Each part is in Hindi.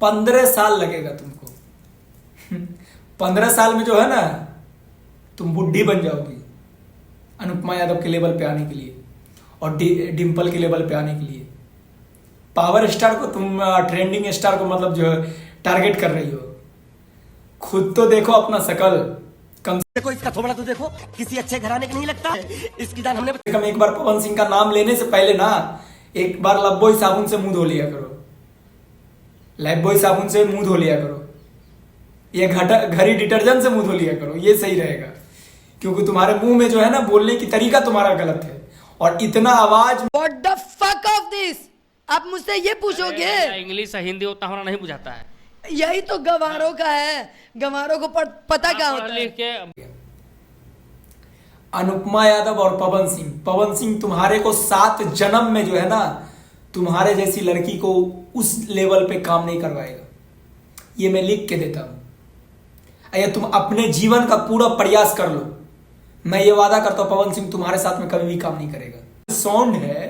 15 साल लगेगा तुमको। 15 साल में जो है ना तुम बुढ़ी बन जाओगी अनुपमा यादव के लेवल पे आने के लिए और डिम्पल के लेवल पे आने के लिए। पावर स्टार को तुम ट्रेंडिंग स्टार को मतलब जो है टारगेट कर रही हो। खुद तो देखो अपना शकल, कम देखो इसका थोबड़ा तो देखो, किसी अच्छे घराने का नहीं लगता है। इसकी दान हमने से कम एक बार पवन सिंह का नाम लेने से पहले ना एक बार लवबॉय साबुन से मुंह धो लिया करो। लाइफबॉय साबुन से मुंह धो लिया करो, ये घड़ी डिटर्जेंट से मुंह धो लिया करो, ये सही रहेगा। क्योंकि तुम्हारे मुंह में जो है ना बोलने की तरीका तुम्हारा गलत है और इतना आवाज। What the fuck of this? आप मुझसे ये पूछोगे? इंग्लिश हिंदी उतना होना नहीं बुझाता है। यही तो गंवारों का है, गंवारों को पता क्या होता है। अनुपमा यादव और पवन सिंह तुम्हारे को 7 जन्म में जो है ना तुम्हारे जैसी लड़की को उस लेवल पे काम नहीं करवाएगा। ये मैं लिख के देता हूं। या तुम अपने जीवन का पूरा प्रयास कर लो, मैं ये वादा करता हूं पवन सिंह तुम्हारे साथ में कभी भी काम नहीं करेगा। साउंड है,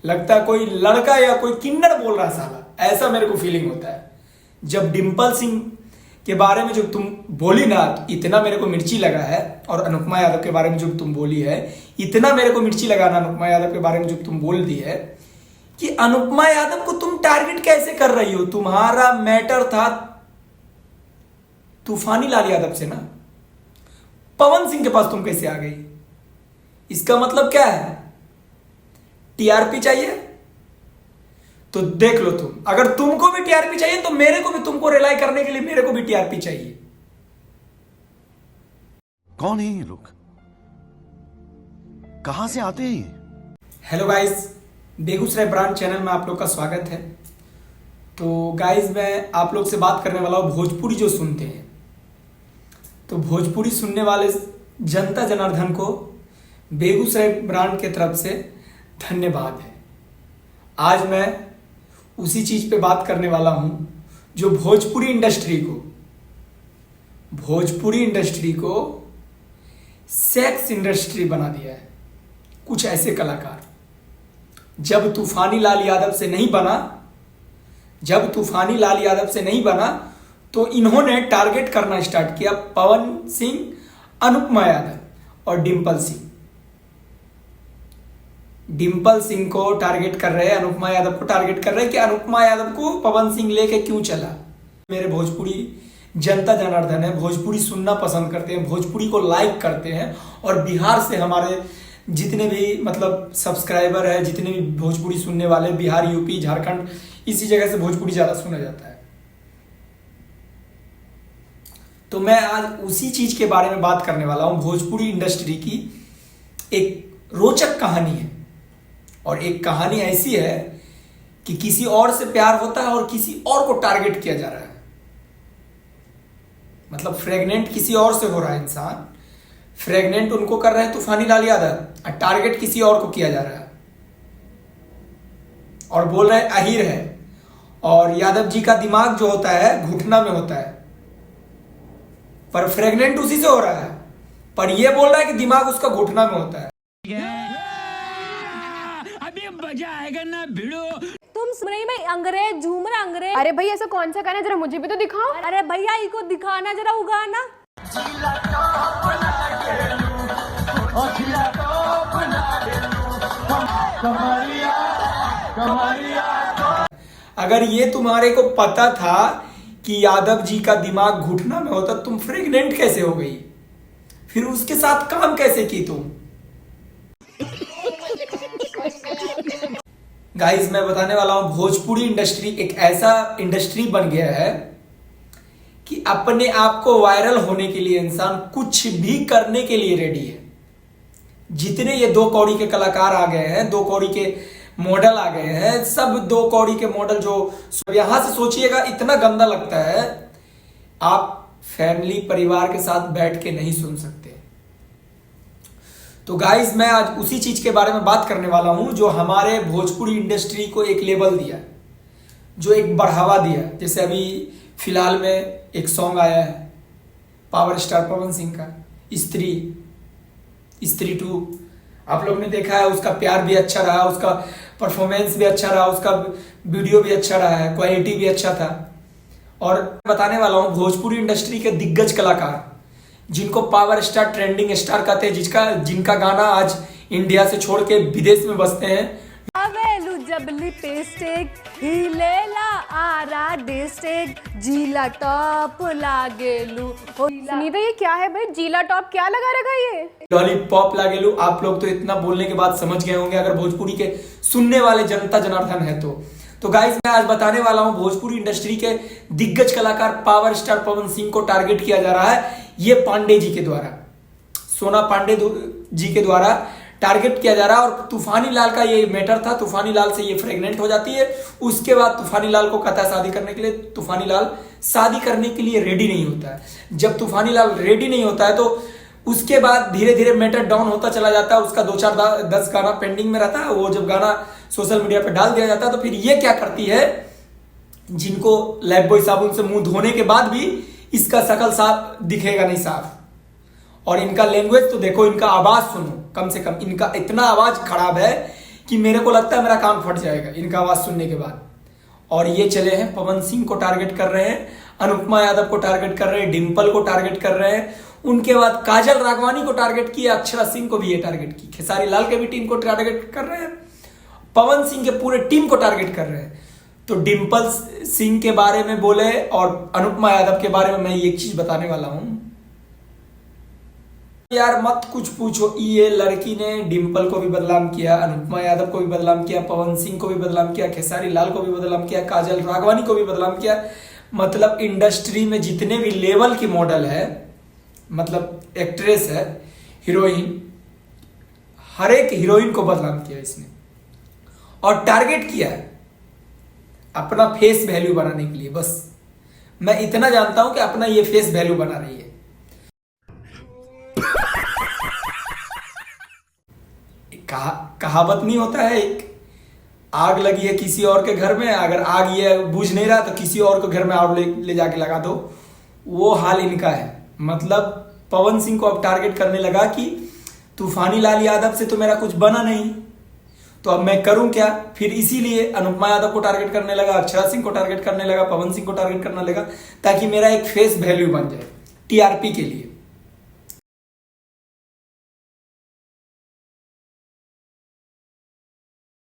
लगता है कोई लड़का या कोई किन्नर बोल रहा है साला, ऐसा मेरे को फीलिंग होता है। जब डिम्पल सिंह के बारे में जो तुम बोली ना तो इतना मेरे को मिर्ची लगा है, और अनुपमा यादव के बारे में जो तुम बोली है इतना मेरे को मिर्ची लगा ना अनुपमा यादव के बारे में जो तुम बोल दी है कि अनुपमा यादव को तुम टारगेट कैसे कर रही हो। तुम्हारा मैटर था तूफानी लाल यादव से ना, पवन सिंह के पास तुम कैसे आ गई? इसका मतलब क्या है? टीआरपी चाहिए तो देख लो तुम, अगर तुमको भी टीआरपी चाहिए तो मेरे को भी तुमको रिलाई करने के लिए मेरे को भी टीआरपी चाहिए। कौन है ये लोग, कहां से आते हैं ये? Hello guys, Begusarai brand channel में आप लोग का स्वागत है। तो गाइस मैं आप लोग से बात करने वाला हूँ भोजपुरी जो सुनते हैं, तो भोजपुरी सुनने वाले जनता जनार्दन को बेगूसराय ब्रांड के तरफ से धन्यवाद है। आज मैं उसी चीज पे बात करने वाला हूं जो भोजपुरी इंडस्ट्री को सेक्स इंडस्ट्री बना दिया है। कुछ ऐसे कलाकार जब तूफानी लाल यादव से नहीं बना तो इन्होंने टारगेट करना स्टार्ट किया पवन सिंह, अनुपमा यादव और डिम्पल सिंह को टारगेट कर रहे हैं, अनुपमा यादव को टारगेट कर रहे हैं कि अनुपमा यादव को पवन सिंह लेके क्यों चला। मेरे भोजपुरी जनता जनार्दन है, भोजपुरी सुनना पसंद करते हैं, भोजपुरी को लाइक करते हैं, और बिहार से हमारे जितने भी मतलब सब्सक्राइबर है, जितने भी भोजपुरी सुनने वाले, बिहार, यूपी, झारखंड, इसी जगह से भोजपुरी ज्यादा सुना जाता है। तो मैं आज उसी चीज के बारे में बात करने वाला हूं। भोजपुरी इंडस्ट्री की एक रोचक कहानी है, और एक कहानी ऐसी है कि किसी और से प्यार होता है और किसी और को टारगेट किया जा रहा है। मतलब प्रेग्नेंट किसी और से हो रहा है, इंसान प्रेग्नेंट उनको कर रहे हैं तूफानी लाल यादव, और टारगेट किसी और को किया जा रहा है और बोल रहे हैं अहीर है। और यादव जी का दिमाग जो होता है घुटना में होता है, पर प्रेग्नेंट उसी से हो रहा है, पर यह बोल रहा है कि दिमाग उसका घुटना में होता है। अभी मजा आएगा ना भिड़ो। तुम सुन रही में अंग्रेज झूम रहा अंग्रेज। अरे भाई ऐसा कौन सा गाना, जरा मुझे भी तो दिखाओ। अरे भैया इको दिखाना जरा वो गाना। अगर ये तुम्हारे को पता था कि यादव जी का दिमाग घुटना में होता, तुम प्रेग्नेंट कैसे हो गई? फिर उसके साथ काम कैसे की तुम? गाइस मैं बताने वाला हूं, भोजपुरी इंडस्ट्री एक ऐसा इंडस्ट्री बन गया है कि अपने आप को वायरल होने के लिए इंसान कुछ भी करने के लिए रेडी है। जितने ये 2 कौड़ी के कलाकार आ गए हैं, 2 कौड़ी के मॉडल आ गए हैं, सब 2 कौड़ी के मॉडल जो यहां से सोचिएगा इतना गंदा लगता है, आप फैमिली परिवार के साथ बैठ के नहीं सुन सकते। तो गाइस मैं आज उसी चीज के बारे में बात करने वाला हूं जो हमारे भोजपुरी इंडस्ट्री को एक लेवल दिया, जो एक बढ़ावा दिया। जैसे अभी फिलहाल में एक सॉन्ग आया है पावर स्टार पवन सिंह का, स्त्री 2। आप लोग ने देखा है, उसका प्यार भी अच्छा रहा, उसका परफॉर्मेंस भी अच्छा रहा, उसका वीडियो भी अच्छा रहा है, क्वालिटी भी अच्छा था। और बताने वाला हूं भोजपुरी इंडस्ट्री के दिग्गज कलाकार जिनको पावर स्टार, ट्रेंडिंग स्टार कहते हैं, जिनका गाना आज इंडिया से छोड़ के विदेश में बसते हैं। आवेलू जब लिपस्टिक हिलेला आरा डिस्ट्रिक्ट जीला टॉप लागेलू सुनीता ये क्या है भाई, जीला टॉप क्या लगा रखा है ये? लॉलीपॉप लागेलू। आप लोग तो इतना बोलने के बाद समझ गए होंगे अगर भोजपुरी के सुनने वाले जनता जनार्दन है तो गाइस मैं आज बताने वाला हूं भोजपुरी इंडस्ट्री के दिग्गज कलाकार पावर स्टार पवन सिंह को टारगेट किया जा रहा है। ये पांडे जी के द्वारा, सोना पांडे जी के द्वारा टारगेट किया जा रहा है। और तूफानी लाल का ये मैटर था। तूफानी लाल से ये प्रेग्नेंट हो जाती है। उसके बाद तूफानी लाल को कहता है शादी करने के लिए। तूफानी लाल शादी करने के लिए रेडी नहीं होता है। जब तूफानी लाल रेडी नहीं होता है तो उसके बाद धीरे धीरे मैटर डाउन होता चला जाता है। उसका 2-4-10 गाना पेंडिंग में रहता है। वो जब गाना सोशल मीडिया पे डाल दिया जाता है तो फिर ये क्या करती है, जिनको लाइफ बॉय साबुन से मुंह धोने के बाद भी इसका शकल साफ दिखेगा नहीं साफ। और इनका लैंग्वेज तो देखो, इनका आवाज सुनो, कम से कम इनका इतना आवाज खराब है कि मेरे को लगता है मेरा कान फट जाएगा इनका आवाज सुनने के बाद। और ये चले हैं पवन सिंह को टारगेट कर रहे हैं, अनुपमा यादव को टारगेट कर रहे हैं, डिंपल को टारगेट कर रहे हैं। उनके बाद काजल राघवानी को टारगेट किया, अक्षरा सिंह को भी ये टारगेट की, खेसारी लाल के भी टीम को टारगेट कर रहे हैं, पवन सिंह के पूरे टीम को टारगेट कर रहे हैं। तो डिंपल सिंह के बारे में बोले और अनुपमा यादव के बारे में मैं एक चीज बताने वाला हूं यार, मत कुछ पूछो। ये लड़की ने डिंपल को भी बदनाम किया, अनुपमा यादव को भी बदनाम किया, पवन सिंह को भी बदनाम किया, खेसारी लाल को भी बदनाम किया, काजल राघवानी को भी बदनाम किया। मतलब इंडस्ट्री में जितने भी लेवल की मॉडल है, मतलब एक्ट्रेस है, हीरोइन, हर एक हीरोइन को बदनाम किया इसने और टारगेट किया है अपना फेस वैल्यू बनाने के लिए। बस मैं इतना जानता हूं कि अपना ये फेस वैल्यू बना रही है। कहावत नहीं होता है, एक आग लगी है किसी और के घर में, अगर आग ये बुझ नहीं रहा तो किसी और के घर में आग ले जाके लगा दो। वो हाल इनका है। मतलब पवन सिंह को अब टारगेट करने लगा कि तूफानी लाल यादव से तो मेरा कुछ बना नहीं, तो अब मैं करूं क्या। फिर इसीलिए अनुपमा यादव को टारगेट करने लगा, अक्षरा सिंह को टारगेट करने लगा, पवन सिंह को टारगेट करने लगा, ताकि मेरा एक फेस वैल्यू बन जाए टीआरपी के लिए।